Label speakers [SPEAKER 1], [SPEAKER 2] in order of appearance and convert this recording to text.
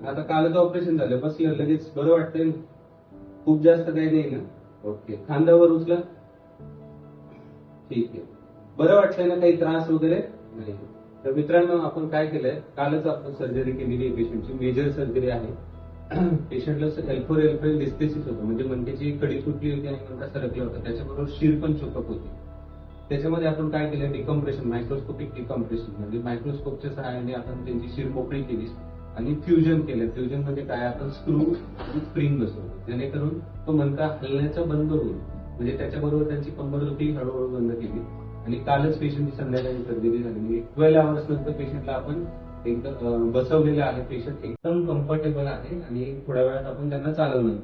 [SPEAKER 1] आता कालच ऑपरेशन झालं, बसलं लगेच बरं वाटतंय ना? खूप जास्त काही नाही ना? ओके. खांद्यावर उचला. ठीक आहे. बरं वाटतंय ना? काही त्रास वगैरे नाही. तर मित्रांनो, आपण काय केलंय, कालच आपण सर्जरी केलेली आहे पेशंटची, मेजर सर्जरी आहे. पेशंटला L4 L5 डिस्प्लेसिस होतं, म्हणजे मणक्याची कडी तुटली होती आणि मणका सरकला होता, त्याच्याबरोबर शिर पण चोकअप होती. त्याच्यामध्ये आपण काय केलं, डिकम्प्रेशन, मायक्रोस्कोपिक डिकम्प्रेशन, म्हणजे मायक्रोस्कोपच्या सहाय्याने आपण त्यांची शिर मोकळी केली आणि फ्युजन केलं. फ्युजन म्हणजे काय, आपण स्क्रू स्प्रिंग बसवतो, जेणेकरून तो मणका हलण्याचा बंद होईल. म्हणजे त्याच्याबरोबर त्यांची कंबरदुखी हळूहळू बंद केली. आणि कालच पेशंटची संध्याकाळी सर्जरी झाली. 12 आवर्स नंतर पेशंटला आपण एकदम बसवलेलं आहे. पेशंट एकदम कम्फर्टेबल आहे आणि थोड्या वेळात आपण त्यांना चालवणार.